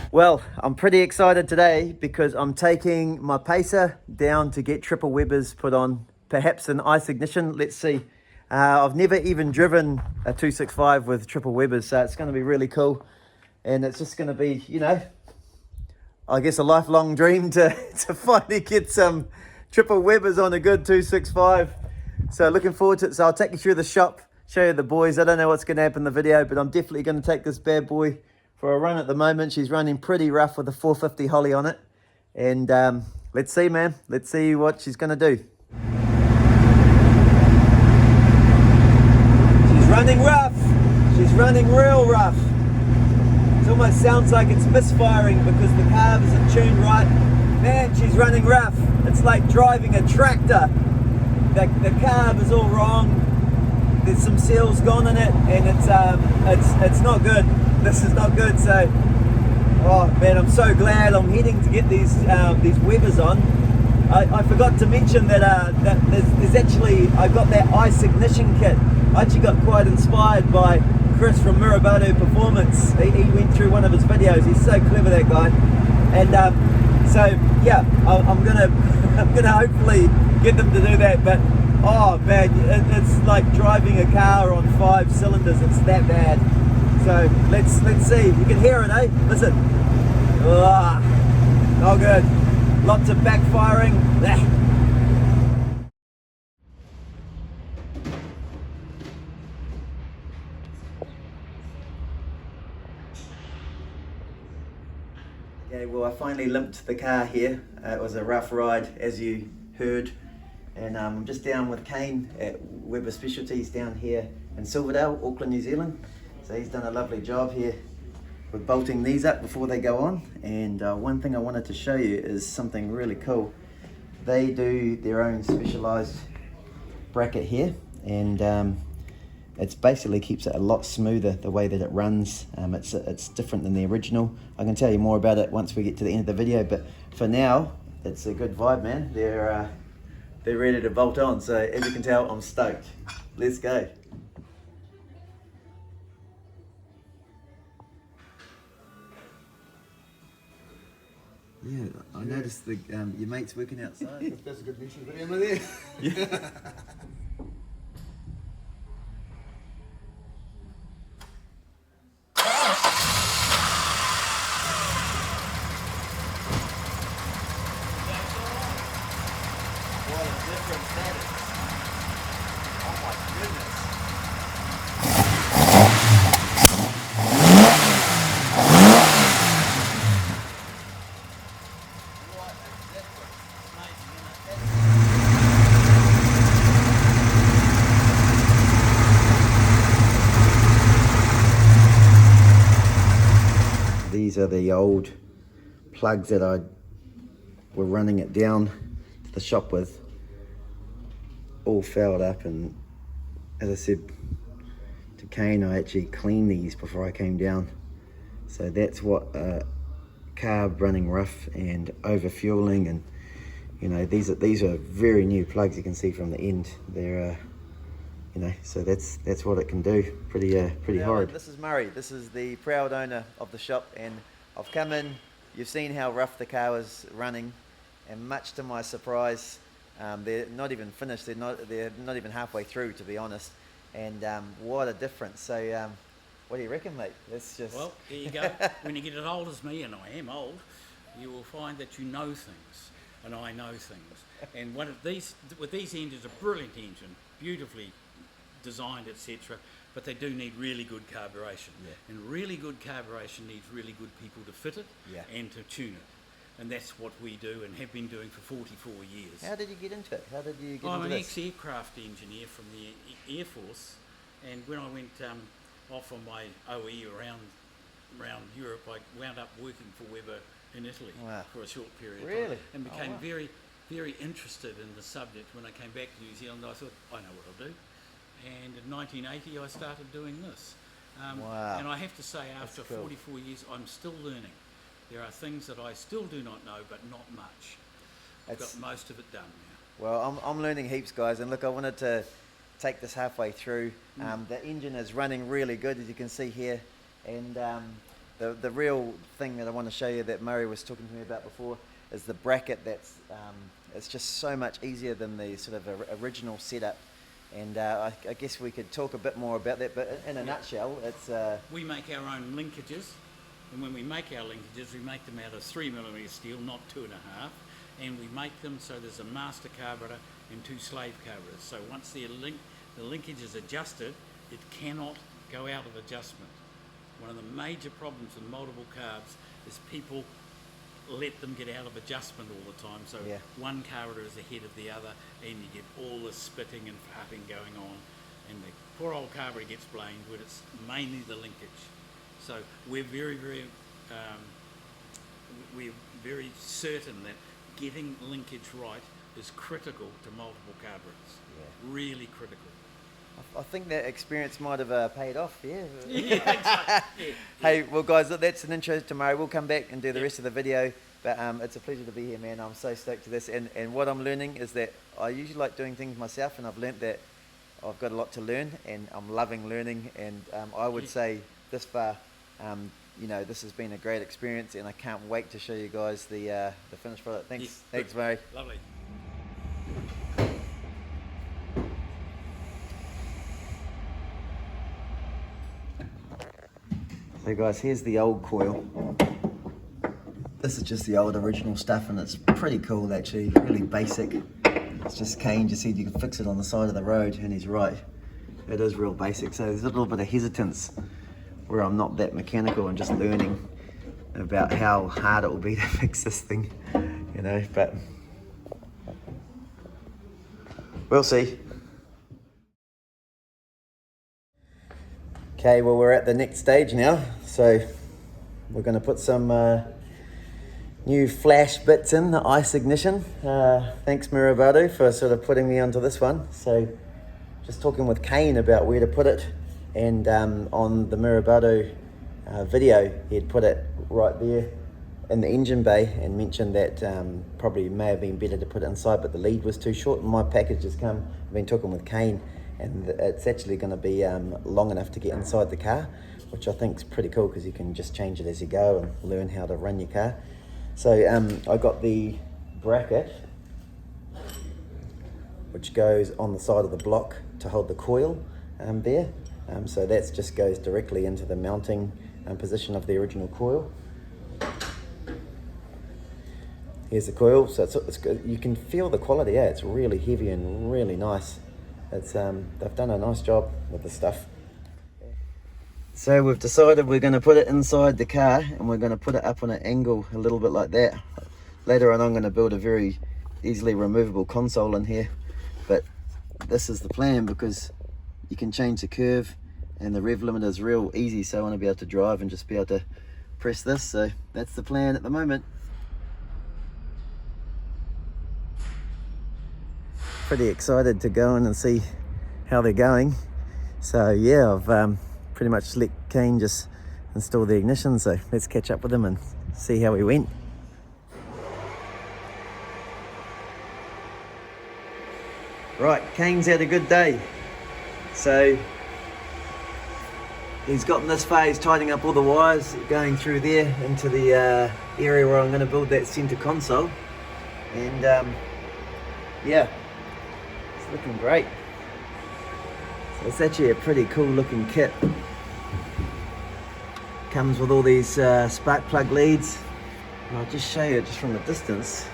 Well, I'm pretty excited today because I'm taking my Pacer down to get triple Webers put on, perhaps an ice ignition. Let's see. I've never even driven a 265 with triple Webers, so it's going to be really cool. And it's just going to be, you know, I guess a lifelong dream to finally get some triple Webers on a good 265. So looking forward to it. So I'll take you through the shop, show you the boys. I don't know what's going to happen in the video, but I'm definitely going to take this bad boy for a run at the moment. She's running pretty rough with a 450 Holley on it. And let's see, man. Let's see what she's going to do. She's running rough. She's running real rough. It almost sounds like it's misfiring because the carb isn't tuned right. Man, she's running rough. It's like driving a tractor. The carb is all wrong. There's some seals gone in it, and it's not good. This is not good. So, oh man, I'm so glad I'm heading to get these Webers on. I forgot to mention that there's actually, I got that ice ignition kit. I actually got quite inspired by Chris from Mirabado Performance. He went through one of his videos. He's so clever, that guy. And so yeah, I'm gonna hopefully get them to do that. But oh man, it's like driving a car on 5 cylinders. It's that bad. So let's see. You can hear it, eh? Listen. Not good. Lots of backfiring. Okay, well, I finally limped the car here. It was a rough ride, as you heard. And I'm just down with Kane at Weber Specialties down here in Silverdale, Auckland, New Zealand. So he's done a lovely job here with bolting these up before they go on. And one thing I wanted to show you is something really cool. They do their own specialized bracket here, and it basically keeps it a lot smoother the way that it runs. It's different than the original. I can tell you more about it once we get to the end of the video, but for now, it's a good vibe, man. They're ready to bolt on, so as you can tell, I'm stoked. Let's go. Yeah, I noticed your mate's working outside. That's a good mention video, am I there? Yeah. What a difference that is. Oh my goodness. These are the old plugs that I were running it down to the shop with, all fouled up, and as I said to Kane, I actually cleaned these before I came down. So that's what carb running rough and over fueling, and you know, these are very new plugs. You can see from the end they're you know, so that's what it can do. Pretty horrid. This is Murray. This is the proud owner of the shop, and I've come in. You've seen how rough the car was running, and much to my surprise, they're not even finished. They're not even halfway through, to be honest. And what a difference. So what do you reckon, mate? Let's just... Well, there you go. When you get as old as me, and I am old, you will find that you know things, and I know things. And with these engines, a brilliant engine, beautifully designed, etc., but they do need really good carburation. Yeah. And really good carburation needs really good people to fit it, yeah, and to tune it. And that's what we do and have been doing for 44 years. How did you get into it? How did you get into this? I'm an ex-aircraft engineer from the Air Force, and when I went off on my OE around Europe, I wound up working for Weber in Italy. Wow. For a short period of Really? time, and became wow, very interested in the subject. When I came back to New Zealand, I thought, I know what I'll do. and in 1980 I started doing this. Wow. And I have to say, after That's cool. 44 years, I'm still learning. There are things that I still do not know, but not much. I've got most of it done now. Well, I'm learning heaps, guys, and look, I wanted to take this halfway through. The engine is running really good, as you can see here, and the real thing that I want to show you that Murray was talking to me about before is the bracket. That's it's just so much easier than the sort of original setup. And I guess we could talk a bit more about that, but in a nutshell, it's... We make our own linkages, and when we make our linkages, we make them out of 3mm steel, not 2.5, and we make them so there's a master carburetor and 2 slave carburetors. So once the linkage is adjusted, it cannot go out of adjustment. One of the major problems with multiple carbs is people let them get out of adjustment all the time, so one carburetor is ahead of the other, and you get all this spitting and farting going on, and the poor old carburetor gets blamed when it's mainly the linkage. So we're very certain that getting linkage right is critical to multiple carburetors. Really critical. I think that experience might have paid off, Yeah, exactly. Hey, well, guys, that's an intro to Murray. We'll come back and do the rest of the video, but it's a pleasure to be here, man. I'm so stoked to this, and what I'm learning is that I usually like doing things myself, and I've learnt that I've got a lot to learn, and I'm loving learning, and I would say this far, you know, this has been a great experience, and I can't wait to show you guys the finished product. Thanks, thanks, Murray. Lovely. So guys, here's the old coil. This is just the old original stuff, and it's pretty cool actually, really basic. It's just Kane just said you can fix it on the side of the road, and he's right. It is real basic, so there's a little bit of hesitance where I'm not that mechanical and just learning about how hard it will be to fix this thing, you know, but we'll see. Okay, well, we're at the next stage now, so we're going to put some new flash bits in, the ice ignition. Thanks Mirabado for sort of putting me onto this one. So just talking with Kane about where to put it, and on the Mirabado video, he'd put it right there in the engine bay and mentioned that probably may have been better to put it inside, but the lead was too short, and my package has come. I've been talking with Kane, and it's actually going to be long enough to get inside the car, which I think is pretty cool because you can just change it as you go and learn how to run your car. So I got the bracket, which goes on the side of the block to hold the coil there. So that just goes directly into the mounting position of the original coil. Here's the coil, so it's good. You can feel the quality, it's really heavy and really nice. It's they've done a nice job with the stuff. So we've decided we're going to put it inside the car, and we're going to put it up on an angle a little bit like that. Later on I'm going to build a very easily removable console in here, but this is the plan because you can change the curve, and the rev limiter is real easy, so I want to be able to drive and just be able to press this. So that's the plan at the moment. Pretty excited to go in and see how they're going. So yeah, I've pretty much let Kane just install the ignition, so let's catch up with him and see how he went. Right, Kane's had a good day. So he's gotten this far, he's tidying up all the wires going through there into the area where I'm going to build that center console, and yeah, it's looking great. So it's actually a pretty cool looking kit. Comes with all these spark plug leads, and I'll just show you just from a distance.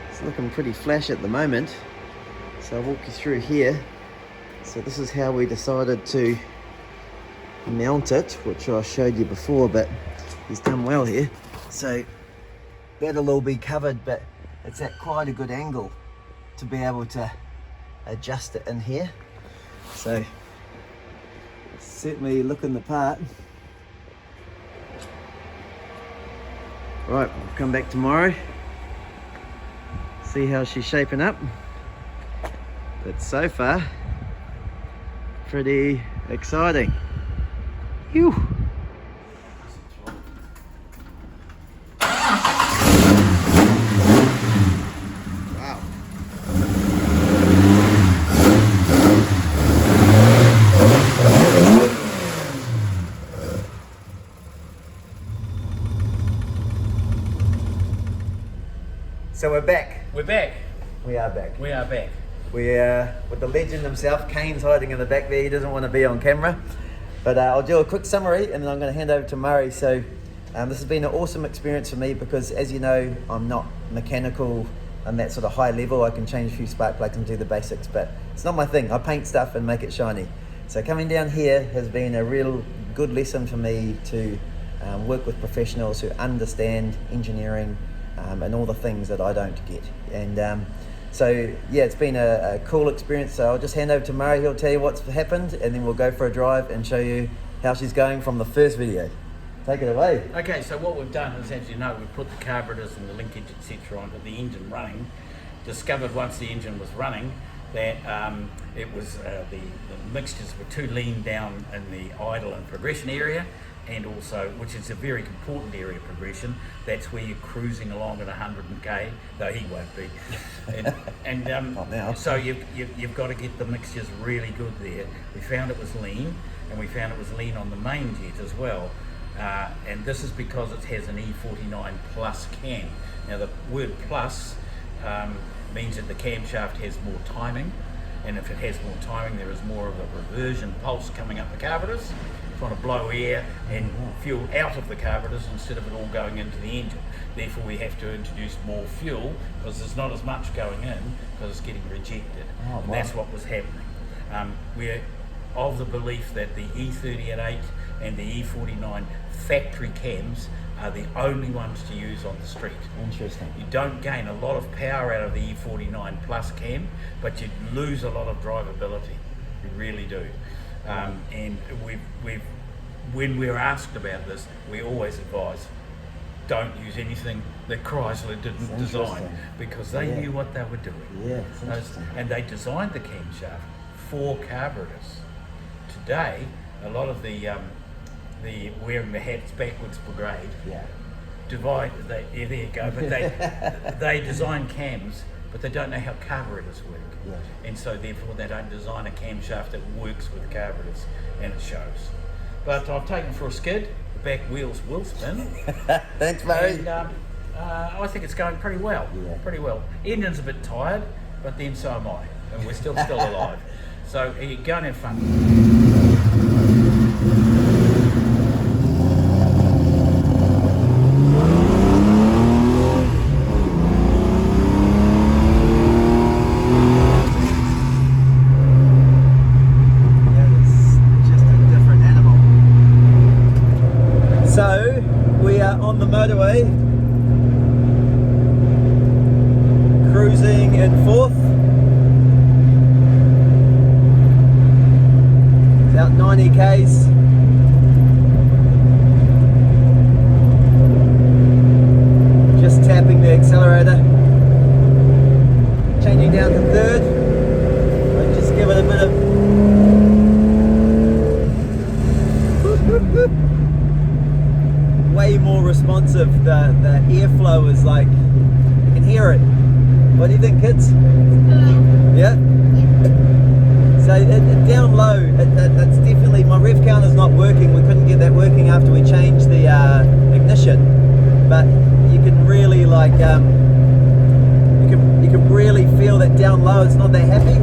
It's looking pretty flash at the moment, so I'll walk you through here. So this is how we decided to mount it, which I showed you before, but he's done well here. So that'll all be covered, but it's at quite a good angle to be able to adjust it in here. So it's certainly looking the part. Right, we'll come back tomorrow, see how she's shaping up. But so far, pretty exciting. Phew. Wow. So we're back. We're back. We are back. We are back. We're with the legend himself. Kane's hiding in the back there. He doesn't want to be on camera. But I'll do a quick summary and then I'm going to hand over to Murray. So this has been an awesome experience for me because, as you know, I'm not mechanical and that sort of high level. I can change a few spark plugs and do the basics, but it's not my thing. I paint stuff and make it shiny. So coming down here has been a real good lesson for me to work with professionals who understand engineering and all the things that I don't get. And so yeah, it's been a cool experience. So I'll just hand over to Murray. He'll tell you what's happened and then we'll go for a drive and show you how she's going from the first video. Take it away. Okay, so what we've done is, as you know, we've put the carburetors and the linkage, etc. onto the engine running. Discovered once the engine was running that it was the mixtures were too lean down in the idle and progression area, and also, which is a very important area of progression, that's where you're cruising along at 100k, though he won't be. Not now. So you've got to get the mixtures really good there. We found it was lean, and we found it was lean on the main jet as well. And this is because it has an E49 plus cam. Now the word plus means that the camshaft has more timing, and if it has more timing, there is more of a reversion pulse coming up the carburetors, trying to blow air and fuel out of the carburetors instead of it all going into the engine. Therefore we have to introduce more fuel because there's not as much going in because it's getting rejected. And that's what was happening. We're of the belief that the E38 and the E49 factory cams are the only ones to use on the street. Interesting. You don't gain a lot of power out of the E49 plus cam, but you lose a lot of drivability. You really do. And when we're asked about this, we always advise, don't use anything that Chrysler didn't design, because they knew what they were doing. Yeah, it's interesting. And they designed the camshaft for carburetors. Today, a lot of the wearing the hats backwards brigade there you go, but they design cams, but they don't know how carburetors work. And so therefore they don't design a camshaft that works with carburetors, and it shows. But I've taken for a skid, the back wheels will spin. Thanks, Murray. And I think it's going pretty well, pretty well. Engine's a bit tired, but then so am I, and we're still alive. So go and have fun. So we are on the motorway, cruising in fourth, about 90 k's. Just tapping the accelerator, changing down to third, and just give it a bit of way more responsive. The airflow is like, you can hear it. What do you think, kids? Yeah? So down low, it's definitely, my rev counter's not working. We couldn't get that working after we changed the ignition. But you can really like, you can really feel that down low it's not that happy.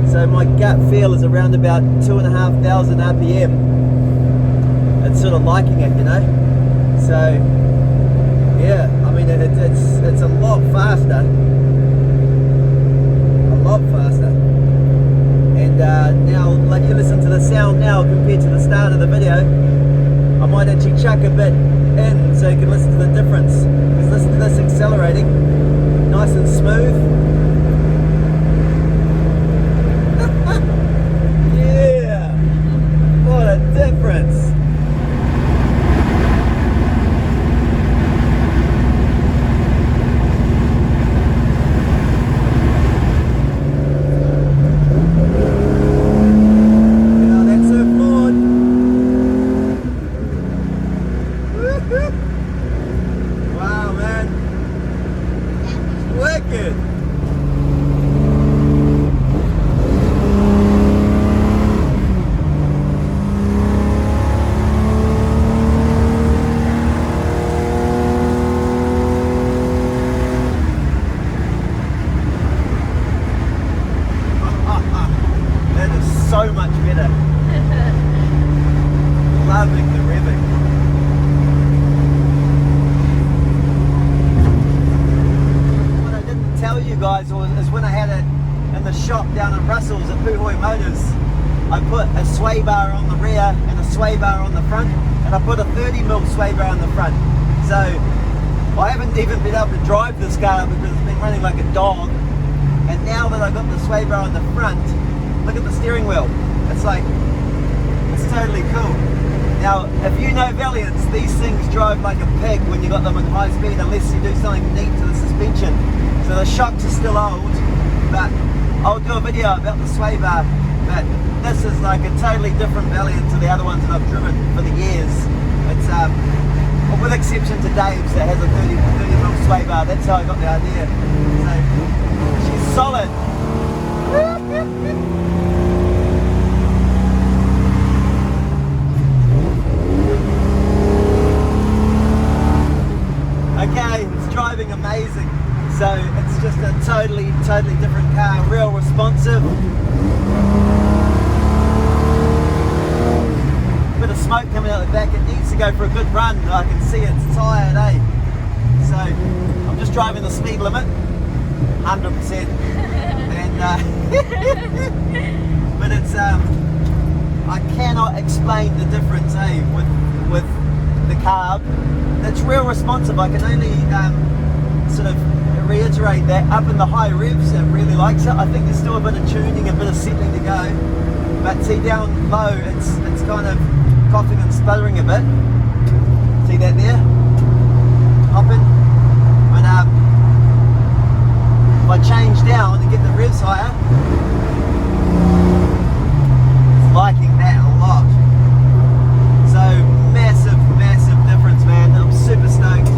So my gut feel is around about 2,500 RPM. It's sort of liking it, you know? So yeah, I mean it's a lot faster, and now let you listen to the sound now compared to the start of the video. I might actually chuck a bit in so you can listen to the difference, because listen to this accelerating, nice and smooth. Yeah, what a difference. rear and a sway bar on the front, and I put a 30mm sway bar on the front. So I haven't even been able to drive this car because it's been running like a dog. And now that I've got the sway bar on the front, look at the steering wheel. It's like, it's totally cool. Now, if you know Valiants, these things drive like a pig when you got them at high speed, unless you do something neat to the suspension. So the shocks are still old, but I'll do a video about the sway bar. But this is like a totally different Valiant to the other ones that I've driven for the years. It's well, with exception to Dave's that has a 30mm sway bar. That's how I got the idea. So she's solid. Okay, it's driving amazing. So it's just a totally different car, real responsive. Bit of smoke coming out the back. It needs to go for a good run. I can see it's tired, eh? So I'm just driving the speed limit, 100%. And but it's I cannot explain the difference, eh? With the carb. It's real responsive. I can only sort of reiterate that up in the high revs it really likes it. I think there's still a bit of tuning, a bit of settling to go, but see down low it's kind of coughing and sputtering a bit. See that there? Hopping. But if I change down and get the revs higher, it's liking that a lot. So massive difference, man. I'm super stoked.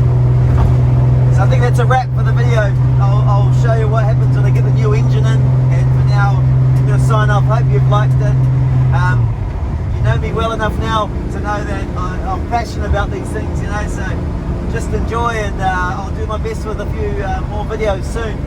So I think that's a wrap for the video. I'll show you what happens when I get the new engine in, and for now I'm going to sign off. Hope you've liked it. You know me well enough now to know that I'm passionate about these things, you know, so just enjoy, and I'll do my best with a few more videos soon.